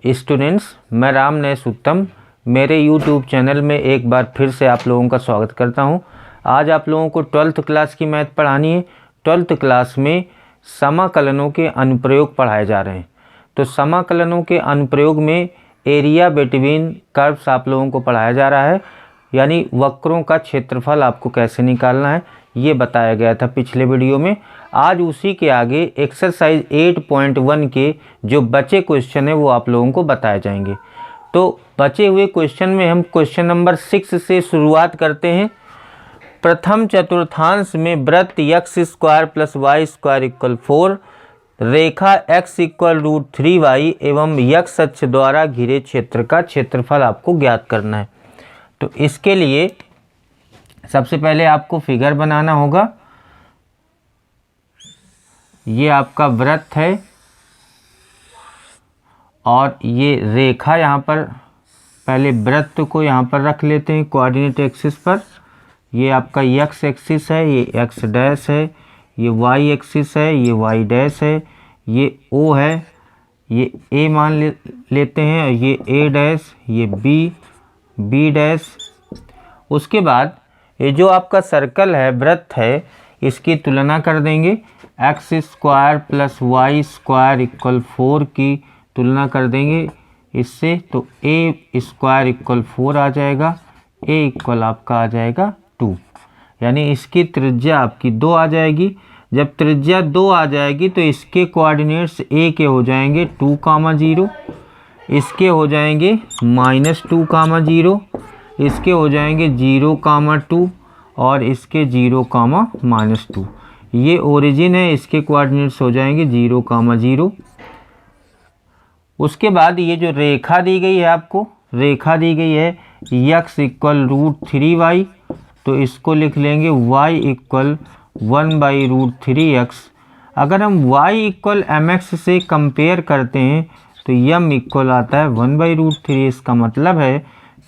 Students, मैं राम नयस उत्तम मेरे YouTube चैनल में एक बार फिर से आप लोगों का स्वागत करता हूं। आज आप लोगों को 12th क्लास की मैथ पढ़ानी है। 12th क्लास में समाकलनों के अनुप्रयोग पढ़ाए जा रहे हैं। तो समाकलनों के अनुप्रयोग में एरिया बिटवीन कर्व्स आप लोगों को पढ़ाया जा रहा है, यानी वक्रों का क्षेत्रफल आपको कैसे निकालना है ये बताया गया था पिछले वीडियो में। आज उसी के आगे एक्सरसाइज 8.1 के जो बचे क्वेश्चन है वो आप लोगों को बताए जाएंगे। तो बचे हुए क्वेश्चन में हम क्वेश्चन नंबर 6 से शुरुआत करते हैं। प्रथम चतुर्थांश में वृत्त x² + y² = 4, रेखा x = √3y एवं x अक्ष द्वारा घिरे क्षेत्र का क्षेत्रफल आपको ज्ञात करना है। तो इसके लिए सबसे पहले आपको फिगर बनाना होगा। ये आपका वृत्त है और ये रेखा, यहाँ पर पहले वृत्त को यहाँ पर रख लेते हैं कोऑर्डिनेट एक्सिस पर। ये आपका x एक्सिस है, ये x डैश है, ये y एक्सिस है, ये y डैश है, ये O है, ये A मान लेते हैं, ये A डैश, ये B डैश। उसके बाद ये जो आपका सर्कल है, वृत्त है, इसकी तुलना कर देंगे। x² + y² = 4 की तुलना कर देंगे इससे, तो a² = 4 आ जाएगा, a इक्वल आपका आ जाएगा 2, यानी इसकी त्रिज्या आपकी 2 आ जाएगी। जब त्रिज्या 2 आ जाएगी तो इसके कोऑर्डिनेट्स a के हो जाएंगे 2, 0, इसके हो जाएंगे -2, 0, इसके हो जाएंगे 0, 2 और इसके 0, -2। ये ओरिजिन है, इसके कोऑर्डिनेट्स हो जाएंगे 0, 0। उसके बाद ये जो रेखा दी गई है, आपको रेखा दी गई है x = √3y, तो इसको लिख लेंगे y = 1/√3x। अगर हम y = mx से कंपेयर करते हैं तो m इक्वल आता है 1/√3। इसका मतलब है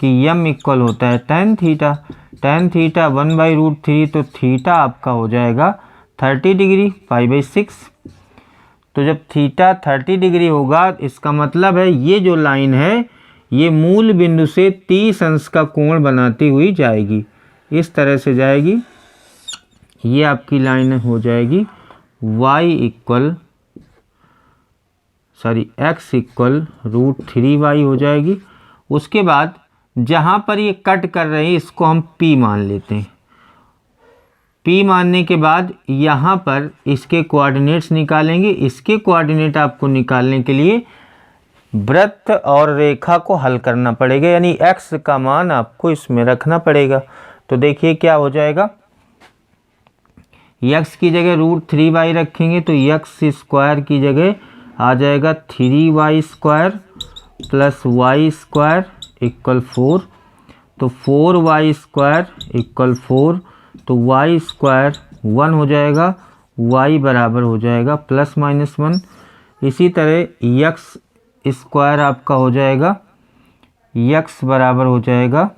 कि m इक्वल होता है tan थीटा। tan थीटा 1/√3, तो थीटा आपका हो जाएगा 30 डिग्री, π/6। तो जब थीटा 30 डिग्री होगा, इसका मतलब है ये जो लाइन है ये मूल बिंदु से 30 अंश का कोण बनाती हुई जाएगी, इस तरह से जाएगी। ये आपकी लाइन हो जाएगी x = √3y हो जाएगी। उसके बाद जहाँ पर ये कट कर रहे हैं इसको हम P मान लेते हैं। P मानने के बाद यहाँ पर इसके कोऑर्डिनेट्स निकालेंगे। इसके कोऑर्डिनेट आपको निकालने के लिए वृत्त और रेखा को हल करना पड़ेगा, यानी x का मान आपको इसमें रखना पड़ेगा। तो देखिए क्या हो जाएगा, x की जगह √3y रखेंगे तो x² की जगह आ जाएगा 3y² + y² = 4, तो 4y² = 4, तो y² 1 हो जाएगा, y बराबर हो जाएगा +-1। इसी तरह x² आपका हो जाएगा, x बराबर हो जाएगा,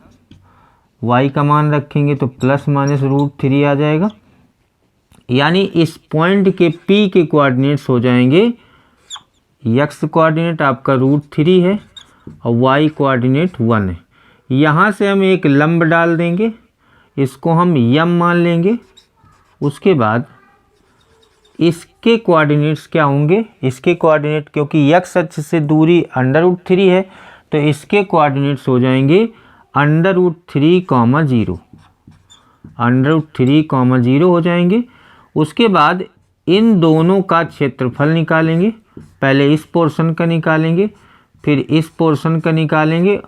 y का मान रखेंगे तो +-√3 आ जाएगा। यानी इस पॉइंट के P के कोऑर्डिनेट्स हो जाएंगे, x कोऑर्डिनेट आपका √3 है और y कोऑर्डिनेट 1 है। यहाँ से हम एक लंब डाल देंगे, इसको हम m मान लेंगे। उसके बाद इसके कोऑर्डिनेट्स क्या होंगे, इसके कोऑर्डिनेट, क्योंकि x अक्ष से दूरी √3 है तो इसके कोऑर्डिनेट्स हो जाएंगे √3, 0, √3, 0 हो जाएंगे। उसके बाद इन दोनों का क्षेत्रफल निकालेंगे। पहले इस पोर्शन का निकालेंगे, फिर इस पोर्शन का निकालेंगे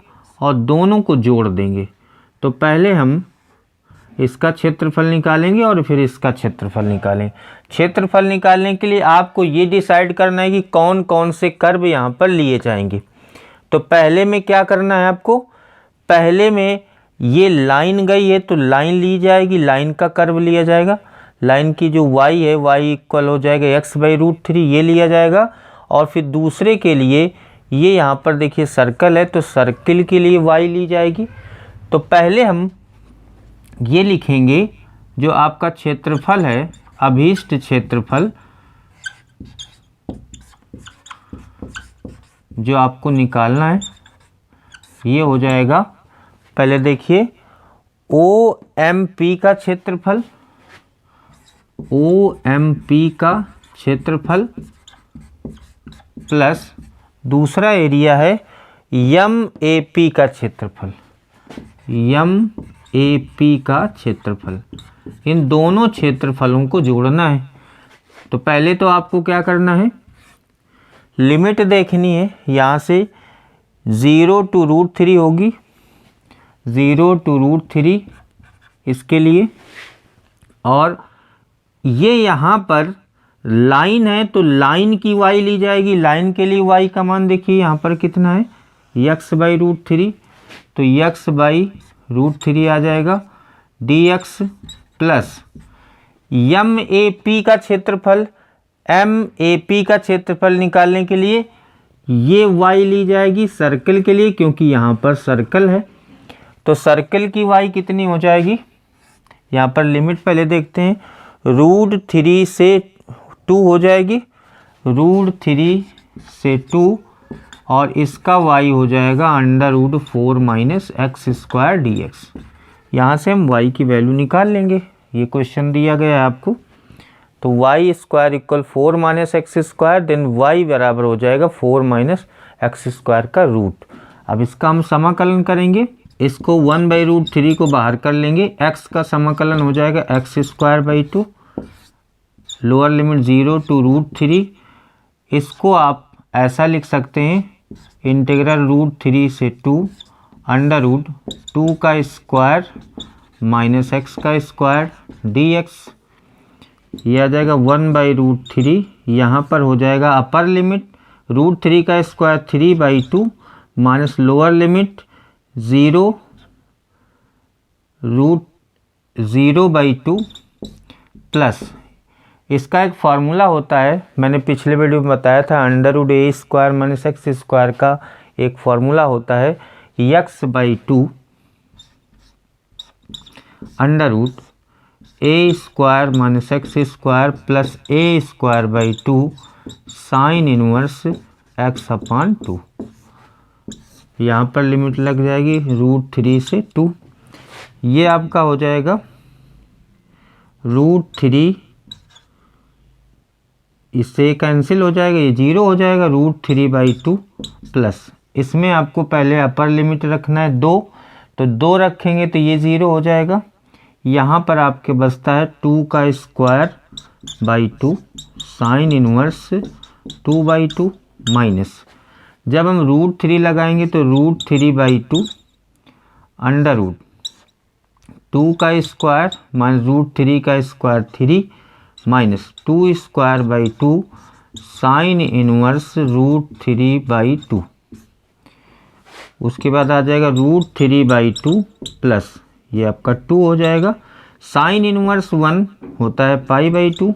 और दोनों को जोड़ देंगे। तो पहले हम इसका क्षेत्रफल निकालेंगे और फिर इसका क्षेत्रफल निकालेंगे। क्षेत्रफल निकालने के लिए आपको ये डिसाइड करना है कि कौन कौन से कर्व यहाँ पर लिए जाएंगे। तो पहले में क्या करना है आपको, पहले में ये लाइन गई है तो लाइन ली जाएगी, लाइन का कर्व लिया जाएगा। लाइन की जो y है, y इक्वल हो जाएगा x/√3, ये लिया जाएगा। और फिर दूसरे के लिए ये यहाँ पर देखिए सर्कल है तो सर्किल के लिए y ली जाएगी। तो पहले हम ये लिखेंगे जो आपका क्षेत्रफल है, अभीष्ट क्षेत्रफल जो आपको निकालना है ये हो जाएगा, पहले देखिए OMP का क्षेत्रफल, OMP का क्षेत्रफल प्लस दूसरा एरिया है MAP का क्षेत्रफल, MAP का क्षेत्रफल। इन दोनों क्षेत्रफलों को जोड़ना है। तो पहले तो आपको क्या करना है, लिमिट देखनी है। यहाँ से 0 to √3 होगी, 0 to √3 इसके लिए, और ये यहाँ पर लाइन है तो लाइन की y ली जाएगी। लाइन के लिए y का मान देखिए यहाँ पर कितना है, x/√3, तो x/√3 आ जाएगा dx प्लस MAP का क्षेत्रफल, MAP का क्षेत्रफल निकालने के लिए ये y ली जाएगी सर्कल के लिए, क्योंकि यहाँ पर सर्कल है। तो सर्कल की y कितनी हो जाएगी, यहाँ पर लिमिट पहले देखते हैं, √3 से 2 हो जाएगी, √3 से 2, और इसका y हो जाएगा √4 - x² dx। यहाँ से हम y की वैल्यू निकाल लेंगे, ये क्वेश्चन दिया गया है आपको। तो y² = 4 - x², देन y बराबर हो जाएगा 4 - x² का रूट। अब इसका हम समाकलन करेंगे, इसको 1/√3 को बाहर कर लेंगे, x का समाकलन हो जाएगा x²/2, लोअर लिमिट 0 to √3। इसको आप ऐसा लिख सकते हैं, इंटीग्रल √3 से 2 √2 का स्क्वायर माइनस x का स्क्वायर dx। ये आ जाएगा 1/√3। यहाँ पर हो जाएगा अपर लिमिट √3 का square 3/2 minus lower limit 0√0/2 plus, इसका एक फार्मूला होता है, मैंने पिछले वीडियो में बताया था, √a² - x² का एक फार्मूला होता है, x/2 √a² - x² plus a²/2 sin inverse x/2। यहाँ पर लिमिट लग जाएगी √3 से 2। ये आपका हो जाएगा √3, इससे कैंसिल हो जाएगा, ये 0 हो जाएगा, √3/2 प्लस, इसमें आपको पहले अपर लिमिट रखना है 2, तो 2 रखेंगे तो ये 0 हो जाएगा। यहाँ पर आपके बचता है 2²/2 साइन इनवर्स 2/2 माइनस, जब हम √3 लगाएंगे तो √3/2 √2² माइनस √3 का स्क्वायर 3 माइनस 2²/2 साइन इनवर्स √3/2। उसके बाद आ जाएगा √3/2 प्लस, ये आपका 2 हो जाएगा, साइन इनवर्स 1 होता है π/2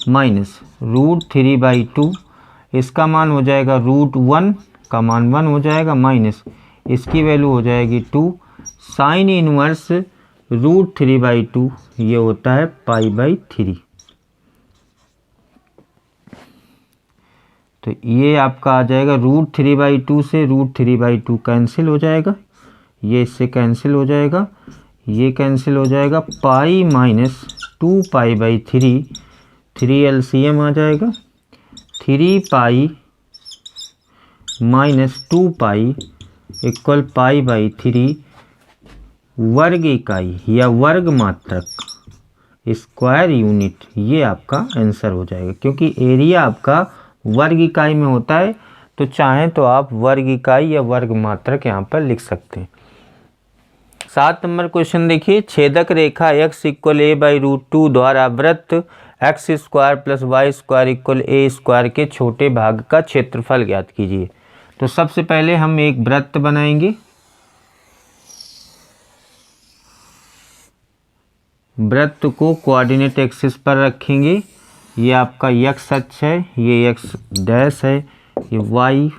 माइनस √3/2, इसका मान हो जाएगा √1 का मान 1 हो जाएगा, माइनस इसकी वैल्यू हो जाएगी 2, साइन इनवर्स √3/2 ये होता है π/3। तो ये आपका आ जाएगा √3/2 से √3/2 कैंसिल हो जाएगा, ये इससे कैंसिल हो जाएगा, ये कैंसिल हो जाएगा, पाई माइनस 2π/3, 3 LCM आ जाएगा, 3π माइनस 2π इक्वल π/3 वर्ग इकाई या वर्ग मात्रक स्क्वायर यूनिट, ये आपका आंसर हो जाएगा। क्योंकि एरिया आपका वर्ग इकाई में होता है, तो चाहें तो आप वर्ग इकाई या वर्ग मात्रक यहाँ पर लिख सकते हैं। 7 नंबर क्वेश्चन देखिए, छेदक रेखा x = a/√2 द्वारा वृत्त x² + y² = a² के छोटे भाग का क्षेत्रफल ज्ञात कीजिए। तो सबसे पहले हम एक वृत्त बनाएंगे, वृत्त को कोऑर्डिनेट एक्सिस पर रखेंगे, ये आपका x अक्ष है, ये x डैश है, ये y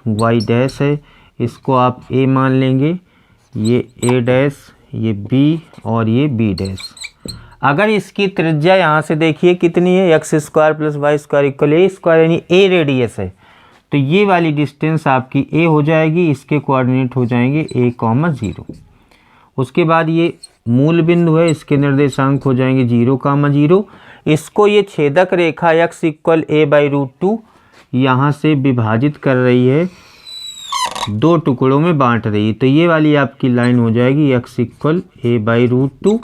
डैश है, इसको आप a मान लेंगे, ये a डैश, ये b और ये b डैश। अगर इसकी त्रिज्या यहाँ से देखिए कितनी है, x² + y² = a² यानी a रेडियस है, तो ये वाली डिस्टेंस आपकी ए हो जाएगी, इसके कोऑर्डिनेट हो जाएंगे a, 0। उसके बाद ये मूल बिंदु है, इसके निर्देशांक हो जाएंगे 0, 0। इसको ये छेदक रेखा x = a/√2 यहाँ से विभाजित कर रही है, 2 टुकड़ों में बांट रही है। तो ये वाली आपकी लाइन हो जाएगी x = a/√2।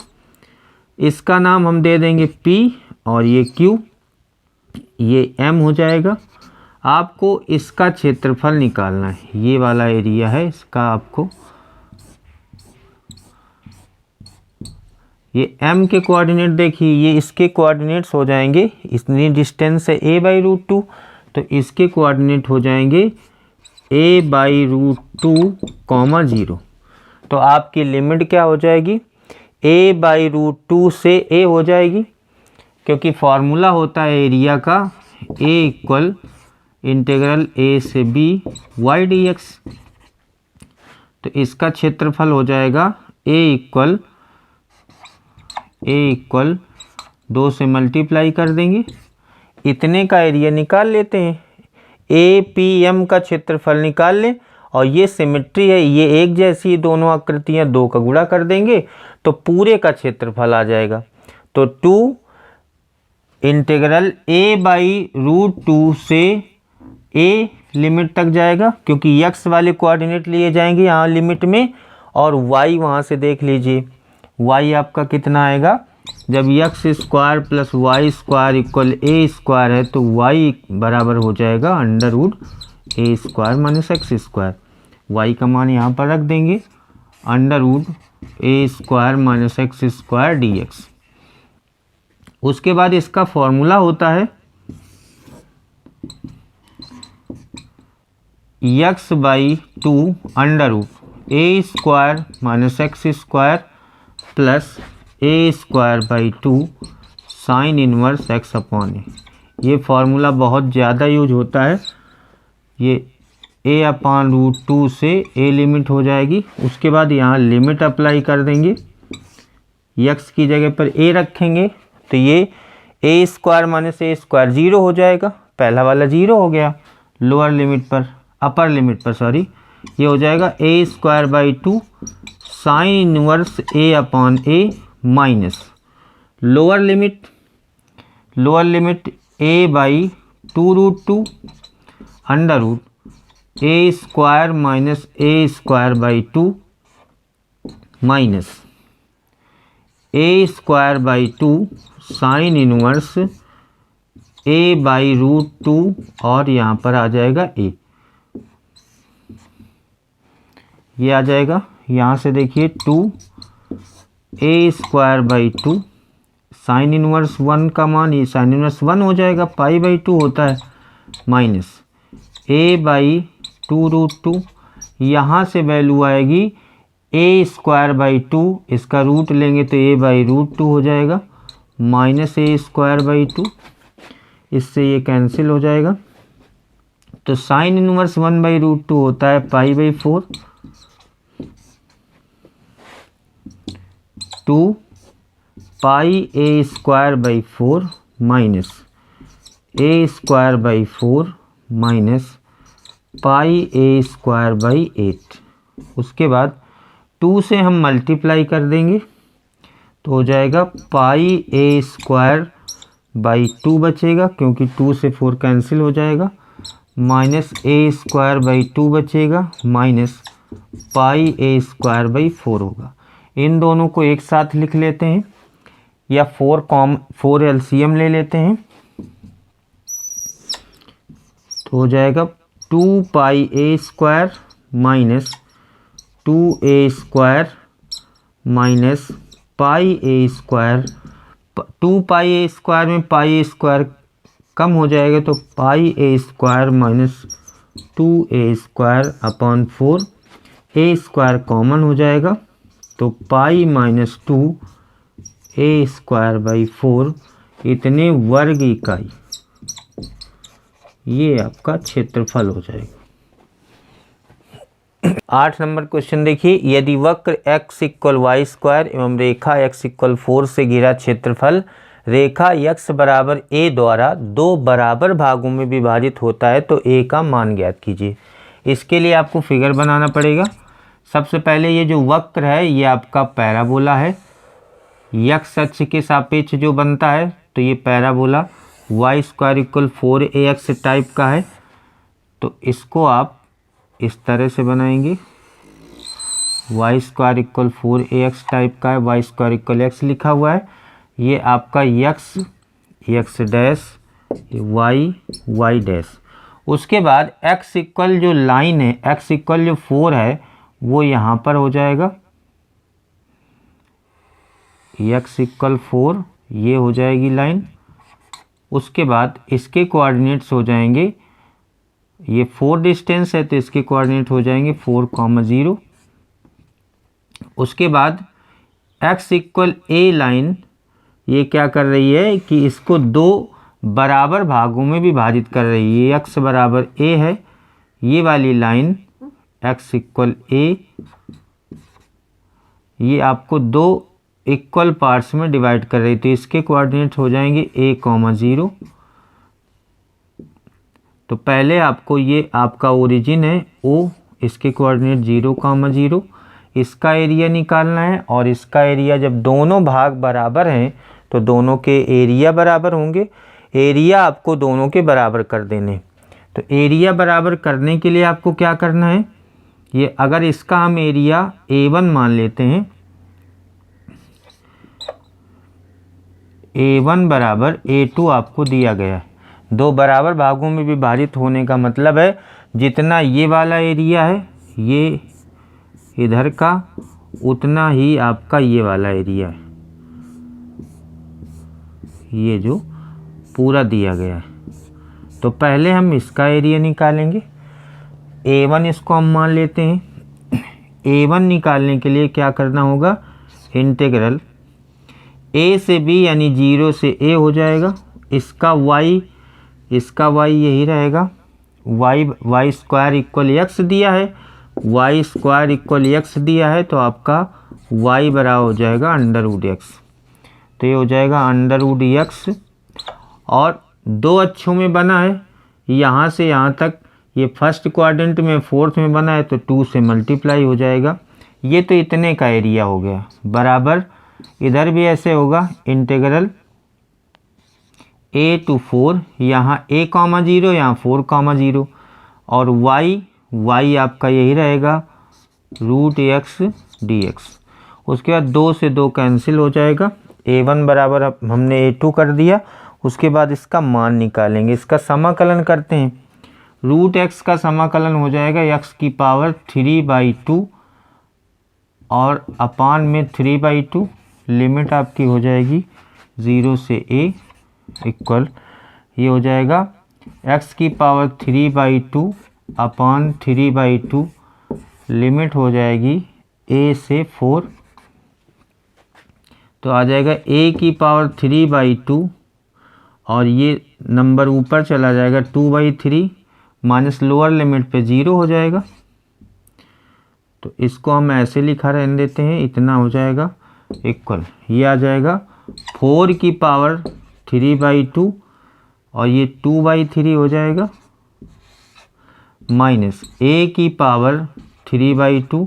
इसका नाम हम दे देंगे P और ये Q, ये M हो जाएगा। आपको इसका क्षेत्रफल निकालना है, ये वाला एरिया है इसका। आपको ये M के कोऑर्डिनेट देखिए, ये इसके कोऑर्डिनेट्स हो जाएंगे, इतनी डिस्टेंस है a/√2, तो इसके कोऑर्डिनेट हो जाएंगे a/√2, 0। तो आपकी लिमिट क्या हो जाएगी, a/√2 से a हो जाएगी, क्योंकि फॉर्मूला होता है एरिया का a = a से b y dx। तो इसका क्षेत्रफल हो जाएगा a = 2 से मल्टीप्लाई कर देंगे, इतने का एरिया निकाल लेते हैं। APM का क्षेत्रफल निकाल लें, और ये सिमेट्री है, ये एक जैसी दोनों आकृतियां, 2 का गुणा कर देंगे तो पूरे का क्षेत्रफल आ जाएगा। तो 2 इंटीग्रल a/√2 से a लिमिट तक जाएगा, क्योंकि x वाले कोऑर्डिनेट लिए जाएंगे यहाँ लिमिट में, और y वहाँ से देख लीजिए, y आपका कितना आएगा, जब x² + y² = a² है तो y बराबर हो जाएगा √a² - x²। y का मान यहाँ पर रख देंगे, √a² - x² dx। उसके बाद इसका फॉर्मूला होता है x/2 √a² - x² plus a²/2 sin 1 x/a। ये फार्मूला बहुत ज़्यादा यूज होता है। ये a/√2 से a लिमिट हो जाएगी। उसके बाद यहाँ लिमिट अप्लाई कर देंगे, x की जगह पर a रखेंगे तो ये a² - a² 0 हो जाएगा, पहला वाला 0 हो गया। लोअर लिमिट पर, अपर लिमिट पर सॉरी, ये हो जाएगा a²/2 sin 1 a/a minus lower limit a/2√2 √a² - a²/2 minus a²/2 sin 1 a/√2 और यहाँ पर आ जाएगा a, ये आ जाएगा। यहाँ से देखिए 2 a²/2 sin 1 का मान, ये sin 1 हो जाएगा, π/2 होता है, माइनस a/2√2, यहाँ से वैल्यू आएगी a²/2, इसका रूट लेंगे तो a/√2 हो जाएगा, माइनस a²/2, इससे ये कैंसिल हो जाएगा। तो sin 1 होता है π/4, 2 πa²/4 minus a²/4 minus πa²/8। उसके बाद 2 से हम मल्टीप्लाई कर देंगे तो हो जाएगा πa²/2 बचेगा, क्योंकि 2 से 4 कैंसिल हो जाएगा, माइनस a²/2 बचेगा, माइनस πa²/4 होगा। इन दोनों को एक साथ लिख लेते हैं, या 4 एलसीएम ले लेते हैं, तो हो जाएगा 2πa² minus 2a² minus πa², 2πa² में πa² कम हो जाएगा तो πa² minus 2a²/4, a² common हो जाएगा तो पाई माइनस 2 a²/4 इतने वर्ग इकाई, ये आपका क्षेत्रफल हो जाएगा। 8 नंबर क्वेश्चन देखिए, यदि वक्र x = y² एवं रेखा x = 4 से घिरा क्षेत्रफल रेखा x बराबर a द्वारा दो बराबर भागों में विभाजित होता है तो a का मान ज्ञात कीजिए। इसके लिए आपको फिगर बनाना पड़ेगा। सबसे पहले ये जो वक्र है ये आपका पैराबोला है, x अक्ष के सापेक्ष जो बनता है तो ये parabola y square equal 4ax type का है। तो इसको आप इस तरह से बनाएंगे, y square equal 4ax type का है, y स्क्वायर इक्वल x लिखा हुआ है। ये आपका x डैश y डैश। उसके बाद x इक्वल जो लाइन है, x इक्वल जो 4 है वो यहाँ पर हो जाएगा, x इक्वल 4 ये हो जाएगी लाइन। उसके बाद इसके कोऑर्डिनेट्स हो जाएंगे, ये 4 डिस्टेंस है तो इसके कोऑर्डिनेट हो जाएंगे 4,0। उसके बाद x इक्वल a लाइन ये क्या कर रही है कि इसको दो बराबर भागों में विभाजित कर रही है। ये x बराबर a है, ये वाली लाइन x इक्वल a ये आपको दो इक्वल पार्ट्स में डिवाइड कर रही है तो इसके कोऑर्डिनेट हो जाएंगे a,0। तो पहले आपको ये आपका ओरिजिन है O, इसके कोऑर्डिनेट 0,0, इसका एरिया निकालना है। और इसका एरिया जब दोनों भाग बराबर हैं तो दोनों के एरिया बराबर होंगे। एरिया आपको दोनों के बराबर कर देने। तो एरिया बराबर करने के लिए आपको क्या करना है, ये अगर इसका हम एरिया A1 मान लेते हैं, A1 बराबर A2 आपको दिया गया है। दो बराबर भागों में विभाजित होने का मतलब है जितना ये वाला एरिया है ये इधर का, उतना ही आपका ये वाला एरिया है, ये जो पूरा दिया गया है। तो पहले हम इसका एरिया निकालेंगे। A1 इसको हम मान लेते हैं। A1 निकालने के लिए क्या करना होगा, इंटीग्रल A से B यानी 0 से A हो जाएगा। इसका y यही रहेगा, y स्क्वायर इक्वल x दिया है, y स्क्वायर इक्वल x दिया है तो आपका y बराबर हो जाएगा √x। तो ये हो जाएगा √x और दो अक्षों में बना है, यहाँ से यहाँ तक ये फर्स्ट क्वाड्रेंट में फोर्थ में बना है तो 2 से मल्टीप्लाई हो जाएगा। ये तो इतने का एरिया हो गया बराबर। इधर भी ऐसे होगा, इंटीग्रल A to 4, यहाँ a,0 यहाँ 4,0 और y आपका यही रहेगा √x dx। उसके बाद 2 से 2 कैंसिल हो जाएगा। A1 बराबर हमने A2 कर दिया। उसके बाद इसका मान निकालेंगे, इसका समाकलन करते हैं। √x का समाकलन हो जाएगा x की पावर 3/2 और अपान में 3/2। लिमिट आपकी हो जाएगी 0 से a इक्वल ये हो जाएगा x की पावर 3/2 अपान 3/2। लिमिट हो जाएगी a से 4 तो आ जाएगा a की पावर 3/2 और ये नंबर ऊपर चला जाएगा 2/3 माइनस लोअर लिमिट पे 0 हो जाएगा। तो इसको हम ऐसे लिखा रहने देते हैं, इतना हो जाएगा इक्वल ये आ जाएगा 4 की पावर 3/2 और ये 2/3 हो जाएगा माइनस a की पावर 3/2।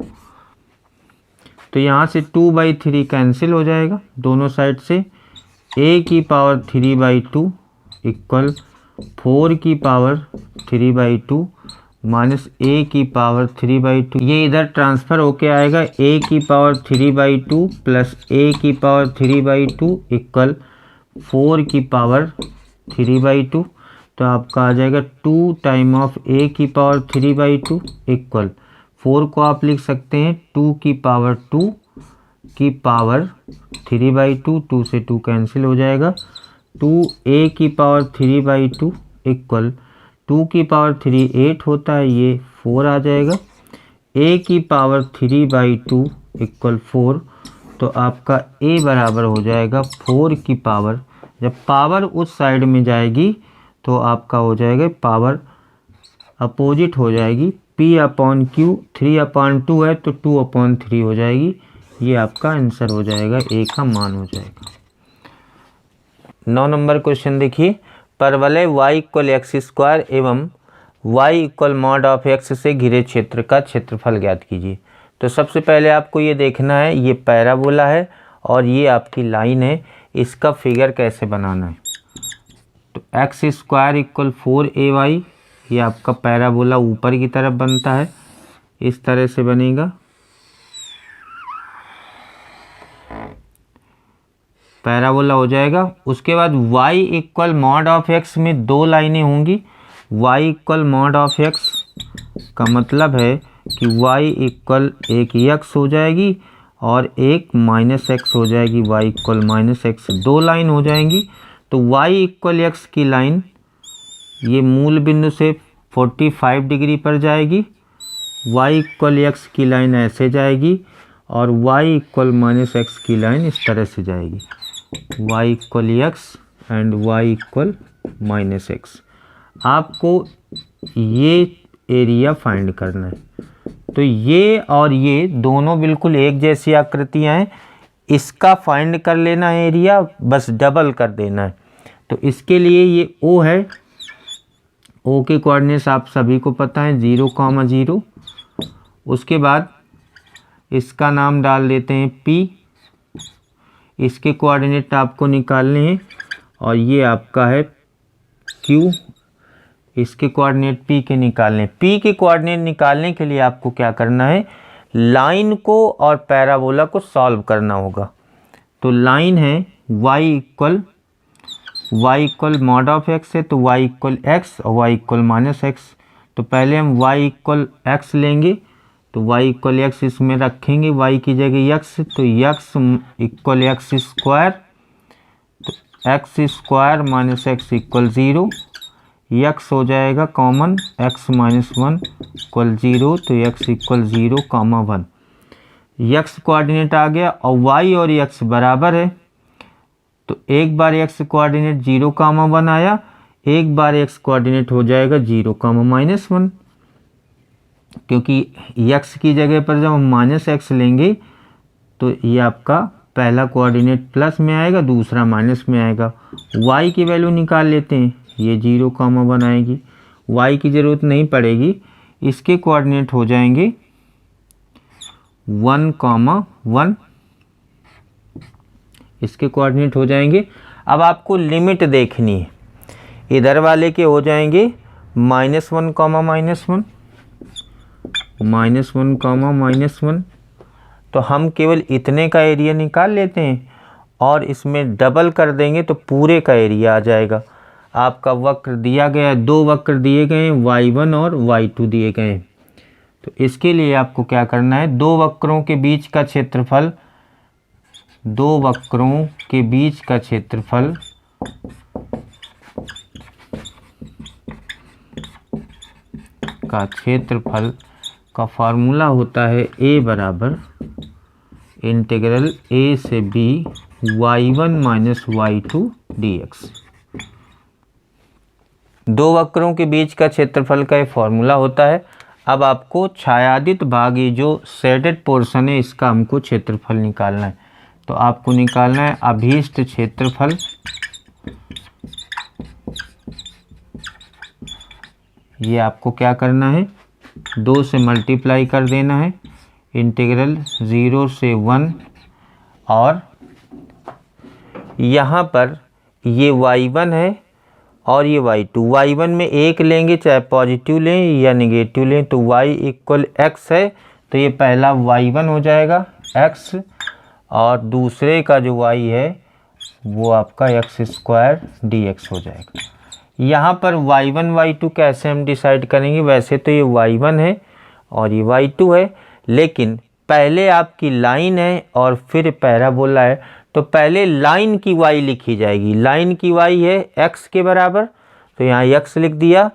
तो यहाँ से 2/3 कैंसिल हो जाएगा दोनों साइड से। a की पावर 3/2 इक्वल 4 की पावर 3/2 माइनस a की पावर 3/2। ये इधर ट्रांसफ़र होके आएगा a की पावर 3/2 प्लस a की पावर 3/2 इक्वल 4 की पावर 3/2। तो आपका आ जाएगा 2 टाइम ऑफ a की पावर 3/2 इक्वल 4 को आप लिख सकते हैं 2 की पावर 2 की पावर 3/2। 2 से 2 कैंसिल हो जाएगा। 2a की पावर 3/2 इक्वल 2 की पावर 3 8 होता है, ये 4 आ जाएगा। a की पावर 3/2 इक्वल 4। तो आपका a बराबर हो जाएगा 4 की पावर। जब पावर उस साइड में जाएगी तो आपका हो जाएगा पावर अपोजिट हो जाएगी, p/q 3/2 है तो 2/3 हो जाएगी। ये आपका आंसर हो जाएगा, a का मान हो जाएगा। 9 नंबर क्वेश्चन देखिए, परवलय y इक्वल एक्स स्क्वायर एवं y equal mod of x से घिरे क्षेत्र का क्षेत्रफल ज्ञात कीजिए। तो सबसे पहले आपको ये देखना है, ये पैराबोला है और ये आपकी लाइन है, इसका फिगर कैसे बनाना है। तो एक्स स्क्वायर इक्वल 4ay, ये आपका पैराबोला ऊपर की तरफ बनता है, इस तरह से बनेगा। पैराबोला हो जाएगा। उसके बाद y equal mod of x में दो लाइनें होंगी। y equal mod of x का मतलब है कि y इक्वल एक x हो जाएगी और एक माइनस x हो जाएगी। y इक्वल माइनस x, दो लाइन हो जाएंगी। तो y इक्वल x की लाइन ये मूल बिंदु से 45 डिग्री पर जाएगी। y इक्वल x की लाइन ऐसे जाएगी और y इक्वल माइनस x की लाइन इस तरह से जाएगी। y equal x and y equal minus x। आपको ये एरिया फाइंड करना है। तो ये और ये दोनों बिल्कुल एक जैसी आकृतियां हैं, इसका फाइंड कर लेना है एरिया, बस डबल कर देना है। तो इसके लिए ये O है, O के कोऑर्डिनेट्स आप सभी को पता है 0, 0। उसके बाद इसका नाम डाल देते हैं P, इसके कोऑर्डिनेट आपको निकालने हैं और ये आपका है Q, इसके कोऑर्डिनेट P के निकालने। P के कोऑर्डिनेट निकालने के लिए आपको क्या करना है, लाइन को और पैराबोला को सॉल्व करना होगा। तो लाइन है y equal mod of x है, तो y इक्वल x और y इक्वल माइनस x। तो पहले हम y इक्वल x लेंगे, तो y इक्वल x इसमें रखेंगे, y की जगह x, तो x इक्वल x स्क्वायर, तो x square minus x equal 0, x हो जाएगा कॉमन, x माइनस 1 इक्वल 0, तो x इक्वल 0, 1। x कोऑर्डिनेट आ गया और y और x बराबर है, तो एक बार x कोऑर्डिनेट 0, 1 आया, एक बार x कोऑर्डिनेट हो जाएगा 0, माइनस 1, क्योंकि x की जगह पर जब हम माइनस x लेंगे तो ये आपका पहला कोऑर्डिनेट प्लस में आएगा, दूसरा माइनस में आएगा। y की वैल्यू निकाल लेते हैं, ये 0, 1 आएगी, y की ज़रूरत नहीं पड़ेगी, इसके कोऑर्डिनेट हो जाएंगे 1, 1, इसके कोऑर्डिनेट हो जाएंगे। अब आपको लिमिट देखनी है, इधर वाले के हो जाएंगे -1, -1, -1, तो हम केवल इतने का एरिया निकाल लेते हैं और इसमें डबल कर देंगे तो पूरे का एरिया आ जाएगा। आपका वक्र दिया गया है, दो वक्र दिए गए हैं, y1 और y2 दिए गए हैं। तो इसके लिए आपको क्या करना है, दो वक्रों के बीच का क्षेत्रफल, दो वक्रों के बीच का क्षेत्रफल का फार्मूला होता है a बराबर इंटीग्रल a से b y1 minus y2 dx। दो वक्रों के बीच का क्षेत्रफल का ये फार्मूला होता है। अब आपको छायांकित भाग, ये जो शेडेड पोर्शन है, इसका हमको क्षेत्रफल निकालना है। तो आपको निकालना है अभीष्ट क्षेत्रफल, ये आपको क्या करना है, 2 से मल्टीप्लाई कर देना है, इंटीग्रल 0 से 1, और यहाँ पर ये y1 है और ये y2। y1 में 1 लेंगे, चाहे पॉजिटिव लें या नेगेटिव लें, तो y इक्वल x है, तो ये पहला y1 हो जाएगा x, और दूसरे का जो y है वो आपका x स्क्वायर dx हो जाएगा। यहाँ पर y1 y2 कैसे हम डिसाइड करेंगे, वैसे तो ये y1 है और ये y2 है, लेकिन पहले आपकी लाइन है और फिर पैराबोला है, तो पहले लाइन की y लिखी जाएगी। लाइन की y है x के बराबर, तो यहाँ x लिख दिया,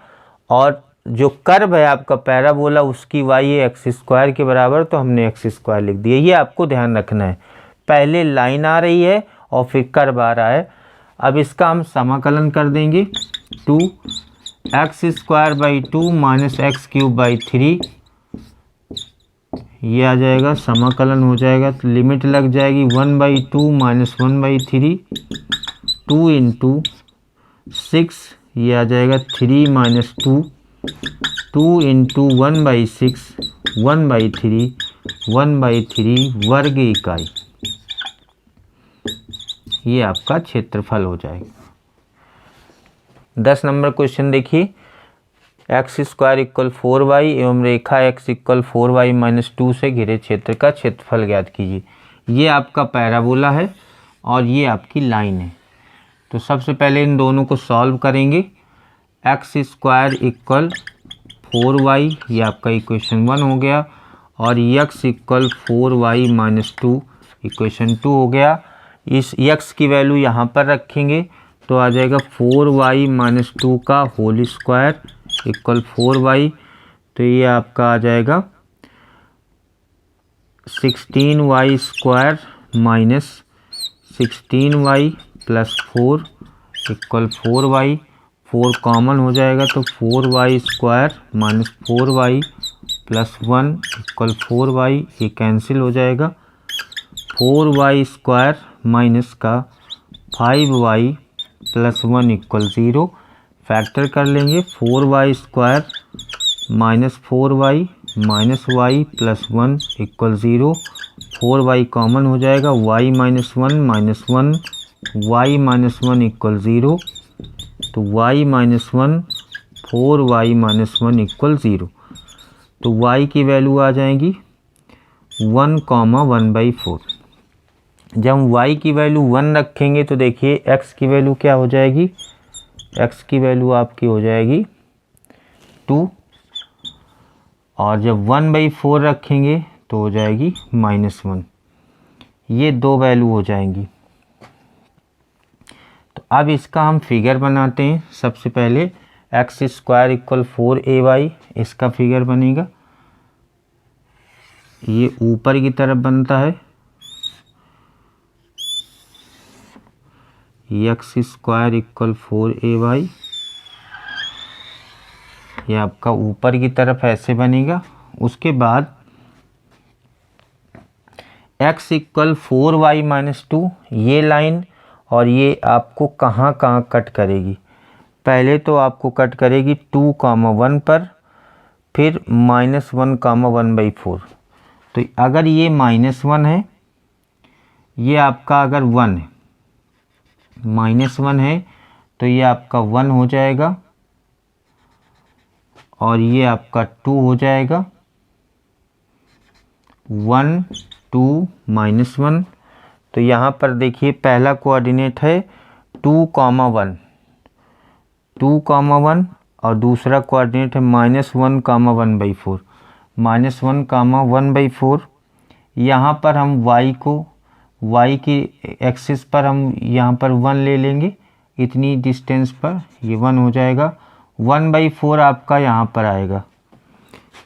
और जो कर्व है आपका पैराबोला उसकी y है x स्क्वायर के बराबर, तो हमने x स्क्वायर लिख दिया। ये आपको ध्यान रखना है, पहले लाइन आ रही है और फिर कर्व आ रहा है। अब इसका हम समाकलन कर देंगे, 2x square by 2 minus x cube by 3, ये आ जाएगा, समाकलन हो जाएगा, तो लिमिट लग जाएगी 1/2 माइनस 1/3 2 इंटू 6, ये आ जाएगा 3 माइनस 2, 2 इंटू 1/6, 1/3, 1/3 वर्ग इकाई। ये आपका क्षेत्रफल हो जाएगा। 10 नंबर क्वेश्चन देखिए, x² इक्वल 4y एवं रेखा x इक्वल 4y माइनस 2 से घिरे क्षेत्र का क्षेत्रफल ज्ञात कीजिए। ये आपका पैराबोला है और ये आपकी लाइन है। तो सबसे पहले इन दोनों को सॉल्व करेंगे। x² इक्वल 4y, ये आपका इक्वेशन 1 हो गया, और x equal 4y minus 2 equation 2 हो गया। इस x की वैल्यू यहाँ पर रखेंगे तो आ जाएगा 4y माइनस 2 का होल स्क्वायर इक्वल 4y। तो ये आपका आ जाएगा 16y² minus 16y plus 4 equal 4y। 4 common हो जाएगा तो 4y² minus 4y plus 1 equal 4y, ये कैंसिल हो जाएगा। 4y² माइनस का 5y प्लस 1 इक्वल 0, फैक्टर कर लेंगे। 4y² minus 4y minus y plus 1 equal 0, 4y common हो जाएगा, y minus 1 minus 1, y minus 1 equal 0, तो y minus 1, 4y minus 1 equal 0। तो y की वैल्यू आ जाएगी 1,1/4। जब हम y की वैल्यू 1 रखेंगे तो देखिए x की वैल्यू क्या हो जाएगी, x की वैल्यू आपकी हो जाएगी 2, और जब 1/4 रखेंगे तो हो जाएगी -1। ये दो वैल्यू हो जाएंगी। तो अब इसका हम फिगर बनाते हैं। सबसे पहले x² इक्वल 4ay, इसका फिगर बनेगा। ये ऊपर की तरफ बनता है, x² इक्वल 4ay, ये आपका ऊपर की तरफ ऐसे बनेगा। उसके बाद x इक्वल 4y माइनस 2, ये लाइन और ये आपको कहाँ कहाँ कट करेगी। पहले तो आपको कट करेगी 2,1 पर, फिर -1,1/4। तो अगर ये -1 है, ये आपका अगर 1 है, -1 है तो ये आपका 1 हो जाएगा, और ये आपका 2 हो जाएगा। 1 2 -1। तो यहाँ पर देखिए पहला कोऑर्डिनेट है 2,1, 2,1, और दूसरा कोऑर्डिनेट है -1,1/4, -1,1/4। यहाँ पर हम y की एक्सिस पर हम यहाँ पर 1 ले लेंगे, इतनी डिस्टेंस पर ये 1 हो जाएगा। 1/4 आपका यहाँ पर आएगा।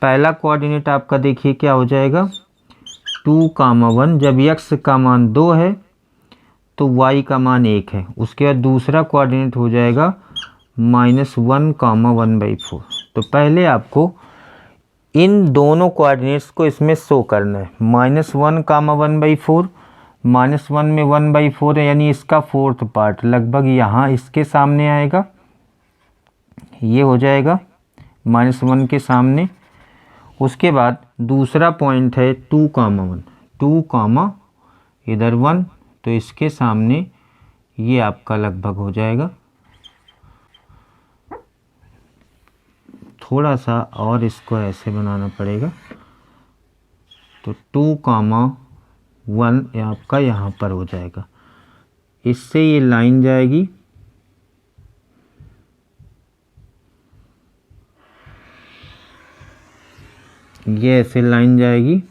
पहला कोऑर्डिनेट आपका देखिए क्या हो जाएगा 2,1। जब x का मान 2 है तो y का मान 1 है। उसके बाद दूसरा कोऑर्डिनेट हो जाएगा -1,1/4। तो पहले आपको इन दोनों कोऑर्डिनेट्स को इसमें शो करना है। -1,1/4, -1 में 1/4 है, यानी इसका 4th पार्ट लगभग यहाँ इसके सामने आएगा, ये हो जाएगा -1 के सामने। उसके बाद दूसरा पॉइंट है 2,1, 2, इधर 1, तो इसके सामने ये आपका लगभग हो जाएगा। थोड़ा सा और इसको ऐसे बनाना पड़ेगा। तो 2,1 आपका यहाँ पर हो जाएगा। इससे ये लाइन जाएगी, ये ऐसे लाइन जाएगी।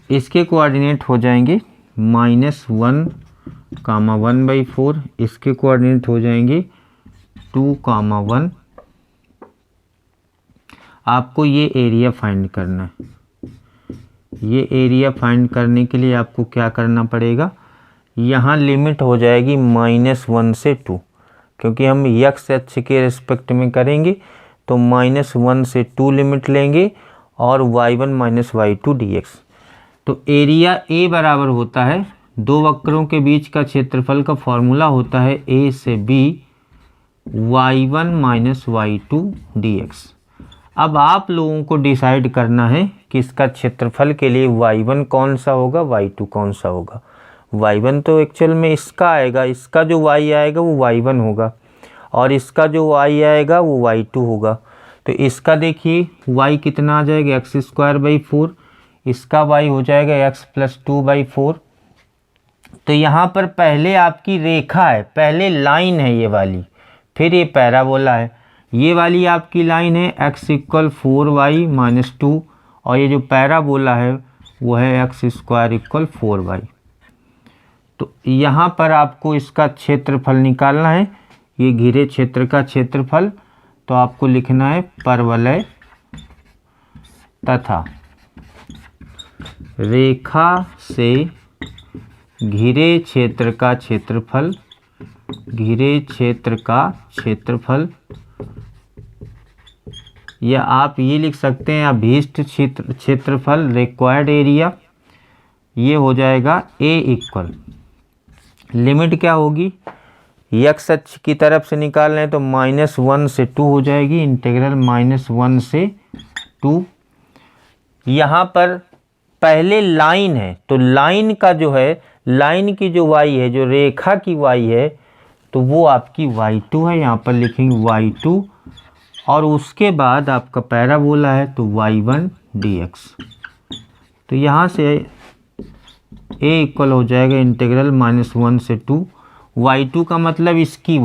इसके कोऑर्डिनेट हो जाएंगे -1,1/4, इसके कोऑर्डिनेट हो जाएंगे 2,1। आपको ये एरिया फाइंड करना है। ये एरिया फाइंड करने के लिए आपको क्या करना पड़ेगा, यहाँ लिमिट हो जाएगी -1 से 2, क्योंकि हम x अक्ष के रिस्पेक्ट में करेंगे तो -1 से 2 लिमिट लेंगे, और y1 - y2 dx। तो एरिया A बराबर होता है दो वक्रों के बीच का क्षेत्रफल का फॉर्मूला होता है a से b y1 minus y2 dx। अब आप लोगों को डिसाइड करना है कि इसका क्षेत्रफल के लिए y1 कौन सा होगा, y2 कौन सा होगा। y1 तो एक्चुअल में इसका आएगा, इसका जो y आएगा वो y1 होगा और इसका जो y आएगा वो y2 होगा। तो इसका देखिए y कितना आ जाएगा, x²/4, इसका y हो जाएगा x+2/4। तो यहाँ पर पहले आपकी रेखा है, पहले लाइन है ये वाली, फिर ये पैराबोला है। ये वाली आपकी लाइन है x = 4y - 2 और ये जो पैराबोला है वो है x² = 4y। तो यहाँ पर आपको इसका क्षेत्रफल निकालना है, ये घिरे क्षेत्र का क्षेत्रफल। तो आपको लिखना है परवलय तथा रेखा से घिरे क्षेत्र का क्षेत्रफल, घिरे क्षेत्र का क्षेत्रफल, या आप ये लिख सकते हैं अभीष्ट क्षेत्रफल, रिक्वायर्ड एरिया, ये हो जाएगा a इक्वल, लिमिट क्या होगी, x अक्ष की तरफ से निकाल रहे हैं तो -1 से 2 हो जाएगी, इंटीग्रल -1 से 2। यहाँ पर पहले लाइन है तो लाइन का जो है, लाइन की जो y है, जो रेखा की y है, तो वो आपकी y2 है, यहाँ पर लिखेंगे y2। और उसके बाद आपका पैराबोला है तो y1 dx। तो यहाँ से a इक्वल हो जाएगा इंटीग्रल -1 से 2, y2 का मतलब इसकी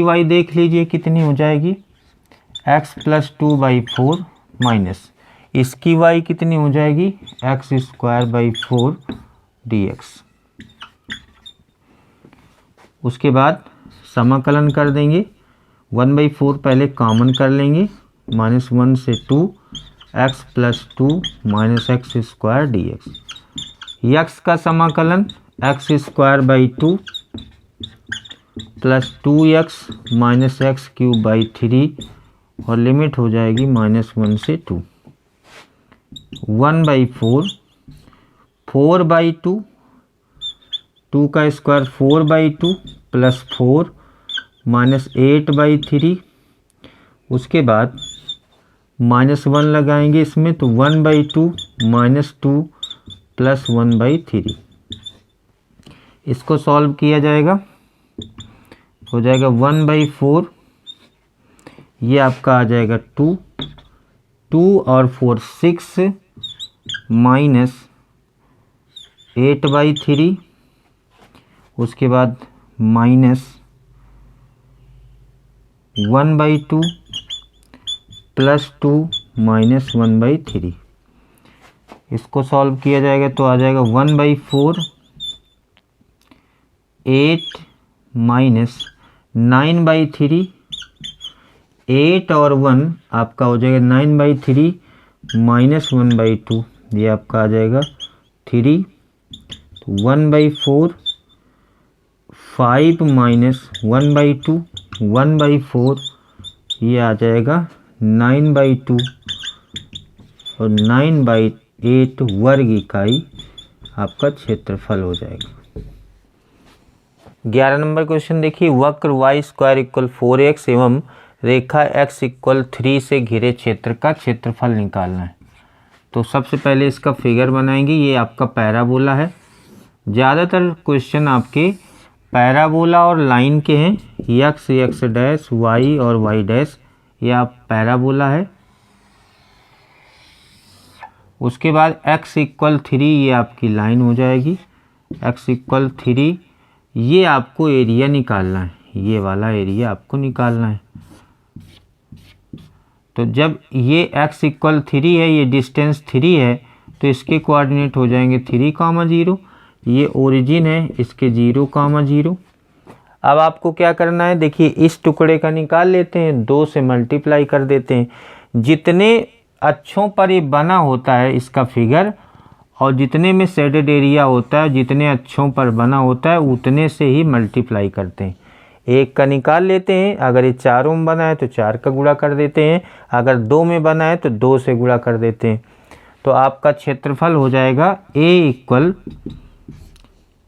y देख लीजिए कितनी हो जाएगी, x+2/4 माइनस इसकी y कितनी हो जाएगी, x² / 4 dx। उसके बाद समाकलन कर देंगे, 1/4 पहले कॉमन कर लेंगे, -1 से 2 x+2 - x² dx। x का समाकलन x² / 2 + 2x - x³ / 3 और लिमिट हो जाएगी -1 से 2। 1/4, 4/2, 2 का स्क्वायर 4/2 + 4 -8/3। उसके बाद -1 लगाएंगे इसमें तो 1/2 - 2 + 1/3। इसको सॉल्व किया जाएगा, हो जाएगा 1/4, ये आपका आ जाएगा 2, 2 और 4 6 -8/3। उसके बाद -1/2 + 2 - 1/3। इसको सॉल्व किया जाएगा तो आ जाएगा 1/4, 8 - 9/3, 8 और 1 आपका हो जाएगा 9/3 - 1/2, ये आपका आ जाएगा 3। 1/4, 5 - 1/2, 1/4, ये आ जाएगा 9/2 और 9/8 वर्ग इकाई आपका क्षेत्रफल हो जाएगा। 11 नंबर क्वेश्चन देखिए, वक्र y² = 4x एवं रेखा x = 3 से घिरे क्षेत्र का क्षेत्रफल निकालना है। तो सबसे पहले इसका फिगर बनाएंगे, ये आपका पैराबोला है। ज़्यादातर क्वेश्चन आपके पैराबोला और लाइन के हैं, x डैश, y और y डैश, ये आप पैराबोला है। उसके बाद x = 3, ये आपकी लाइन हो जाएगी, x = 3, ये आपको एरिया निकालना है, ये वाला एरिया आपको निकालना है। तो जब ये x = 3 है, ये डिस्टेंस 3 है, तो इसके कोऑर्डिनेट हो जाएंगे 3, 0। ये ओरिजिन है, इसके 0, 0। अब आपको क्या करना है, देखिए इस टुकड़े का निकाल लेते हैं, 2 से मल्टीप्लाई कर देते हैं। जितने अक्षों पर ये बना होता है इसका फिगर, और जितने में शेडेड एरिया होता है, जितने अक्षों पर बना होता है, उतने से ही मल्टीप्लाई करते हैं। 1 का निकाल लेते हैं, अगर ये 4 में बना है तो 4 का गुणा कर देते हैं, अगर 2 में बना है तो 2 से गुणा कर देते हैं। तो आपका क्षेत्रफल हो जाएगा a =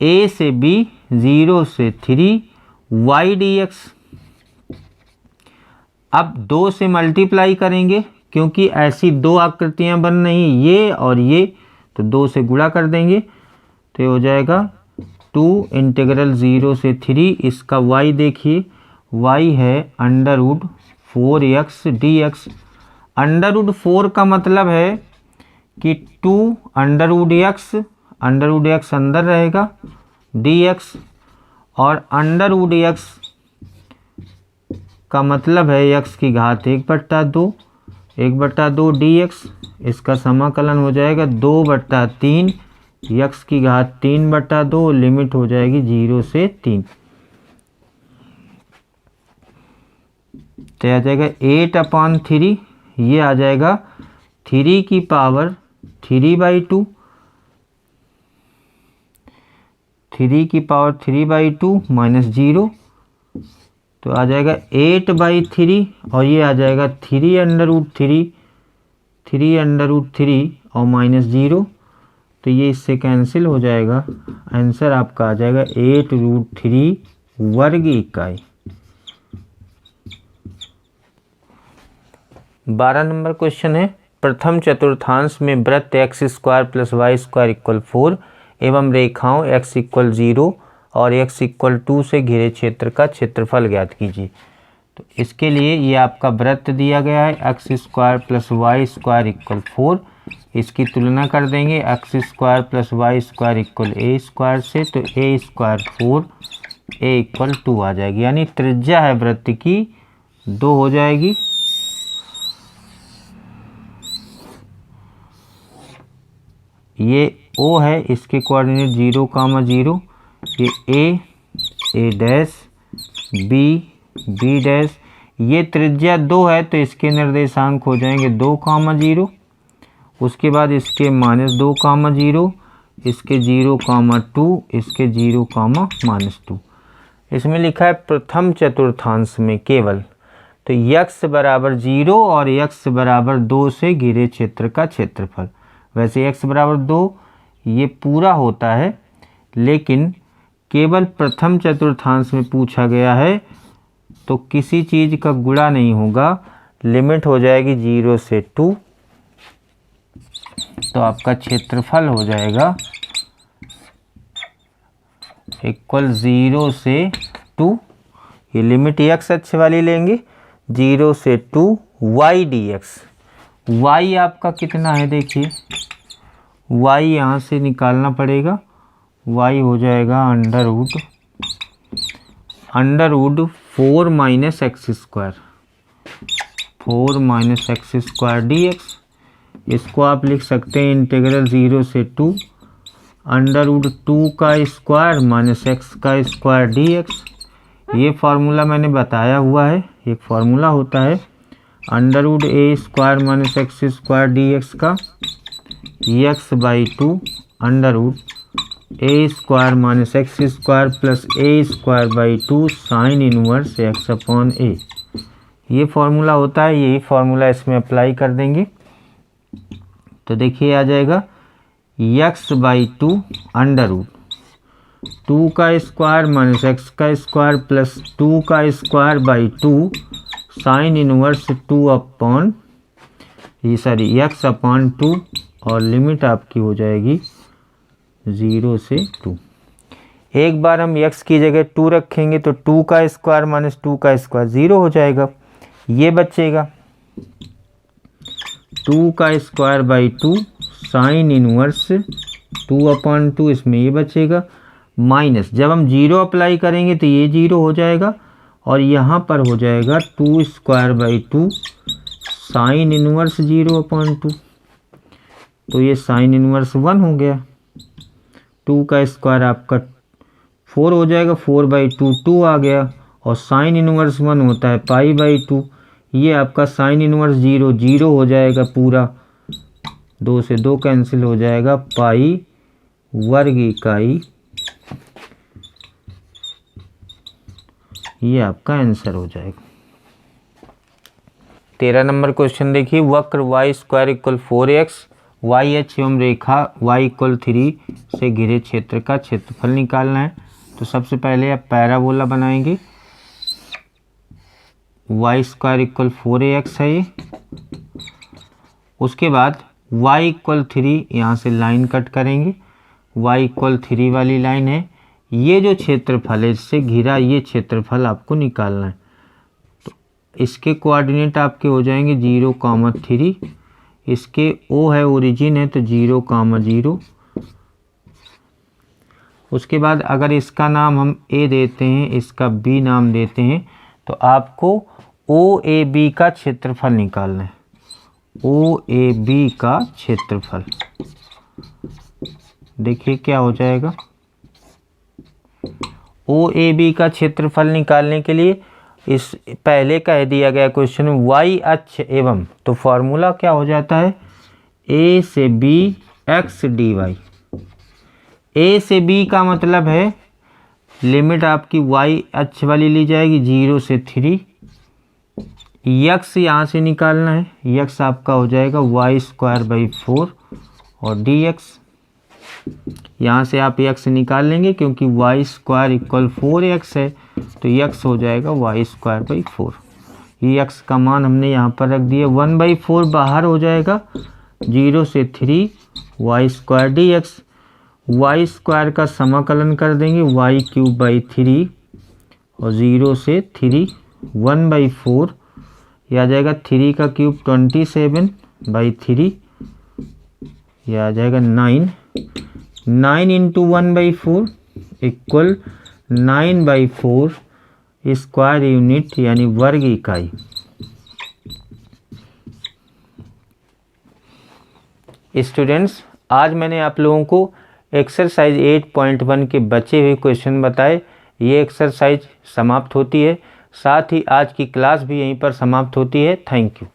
a से b 0 से 3 y dx। अब 2 से मल्टीप्लाई करेंगे क्योंकि ऐसी दो आकृतियां बन रही, ये और ये, तो 2 से गुणा कर देंगे तो ये हो जाएगा 2 इंटीग्रल 0 से 3। इसका y देखिए, y है √4x dx। √4 का मतलब है कि 2 √x अंदर रहेगा dx, और √x का मतलब है x की घात 1/2 dx। इसका समाकलन हो जाएगा 2/3 x की घात 3/2, लिमिट हो जाएगी 0 से 3। तो आ जाएगा 8/3, ये आ जाएगा 3 की पावर 3/2, 3 की पावर 3/2 माइनस 0, तो आ जाएगा 8/3, और ये आ जाएगा 3√3 और माइनस 0, तो ये इससे कैंसिल हो जाएगा। आंसर आपका आ जाएगा 8√3 वर्ग इकाई। 12 नंबर क्वेश्चन है, प्रथम चतुर्थांश में वृत्त x² + y² = 4 एवं रेखाओं x = 0 और x = 2 से घिरे क्षेत्र का क्षेत्रफल ज्ञात कीजिए। तो इसके लिए ये आपका वृत्त दिया गया है x² + y² = 4। इसकी तुलना कर देंगे x² + y² = a² से, तो a² 4 a = 2 आ जाएगी, यानी त्रिज्या है वृत्त की 2 हो जाएगी। ये O है, इसके कोऑर्डिनेट 0, 0, ये A डैश, B डैश, ये त्रिज्या 2 है तो इसके निर्देशांक हो जाएंगे 2, 0, उसके बाद इसके -2, 0, इसके 0, 2, इसके 0, -2। इसमें लिखा है प्रथम चतुर्थांश में केवल, तो x = 0 और x = 2 से घिरे क्षेत्र का क्षेत्रफल। वैसे x = 2 ये पूरा होता है, लेकिन केवल प्रथम चतुर्थांश में पूछा गया है तो किसी चीज़ का गुणा नहीं होगा, लिमिट हो जाएगी 0 से 2, तो आपका क्षेत्रफल हो जाएगा = 0 से 2, ये लिमिट x अक्ष वाली लेंगे, 0 से 2 y dx। y आपका कितना है देखिए, y यहाँ से निकालना पड़ेगा, y हो जाएगा √4 - x², 4 - x² dx। इसको आप लिख सकते हैं इंटीग्रल 0 से 2 √2 का स्क्वायर माइनस x का स्क्वायर dx। ये फार्मूला मैंने बताया हुआ है, एक फार्मूला होता है √a² - x² dx का, x/2 √a² - x² plus a²/2 sine inverse x/a। ये फार्मूला होता है, यही फार्मूला इसमें अप्लाई कर देंगे। तो देखिए आ जाएगा x/2 √2 का स्क्वायर माइनस x का स्क्वायर प्लस 2 का square by 2 sine inverse x/2 और लिमिट आपकी हो जाएगी 0 से 2। एक बार हम x की जगह 2 रखेंगे तो 2 का स्क्वायर माइनस 2 का स्क्वायर 0 हो जाएगा, ये बचेगा 2 का स्क्वायर बाई 2 साइन इनवर्स 2/2, इसमें ये बचेगा माइनस, जब हम 0 अप्लाई करेंगे तो ये 0 हो जाएगा और यहाँ पर हो जाएगा 2 स्क्वायर बाई 2 साइन इनवर्स 0/2, तो ये साइन इनवर्स 1 हो गया। 2 का स्क्वायर आपका 4 हो जाएगा, 4/2 2 आ गया और साइन इनवर्स 1 होता है π/2, ये आपका साइन इनवर्स 0 0 हो जाएगा पूरा, 2 से 2 कैंसिल हो जाएगा, पाई वर्ग इकाई। ये आपका आंसर हो जाएगा। 13 नंबर क्वेश्चन देखिए, वक्र y² = 4x वाई एच एवं रेखा y = 3 से घिरे क्षेत्र का क्षेत्रफल निकालना है। तो सबसे पहले आप पैराबोला बनाएंगे। y² = 4ax है ये। उसके बाद y = 3 यहाँ से लाइन कट करेंगे। y = 3 वाली लाइन है। ये जो क्षेत्रफल है इससे घिरा ये क्षेत्रफल आपको निकालना है। तो इसके कोऑर्डिनेट आपके हो जाएंगे 0, 3। इसके O है, ओरिजिन है, तो 0, 0। उसके बाद अगर इसका नाम हम A देते हैं, इसका B नाम देते हैं, तो आपको OAB का क्षेत्रफल निकालना है। OAB का क्षेत्रफल देखिए क्या हो जाएगा। OAB का क्षेत्रफल निकालने के लिए इस पहले कह दिया गया क्वेश्चन में y अक्ष एवं, तो फॉर्मूला क्या हो जाता है a से b x dy। a से b का मतलब है लिमिट आपकी y अक्ष वाली ली जाएगी 0 से 3। x यहाँ से निकालना है, x आपका हो जाएगा y² / 4 और dx यहाँ से आप x निकाल लेंगे क्योंकि y² = 4x है, तो x हो जाएगा y² / 4। ये x का मान हमने यहाँ पर रख दिया। 1/4 बाहर हो जाएगा, 0 से 3 y² dx। y² का समाकलन कर देंगे y³ / 3 और 0 से 3 1/4 यह आ जाएगा। 3 का क्यूब 27/3 यह आ जाएगा 9। 9 × 1/4 = 9/4 स्क्वायर यूनिट यानी वर्ग इकाई। स्टूडेंट्स, आज मैंने आप लोगों को एक्सरसाइज 8.1 के बचे हुए क्वेश्चन बताए। ये एक्सरसाइज समाप्त होती है, साथ ही आज की क्लास भी यहीं पर समाप्त होती है। Thank you.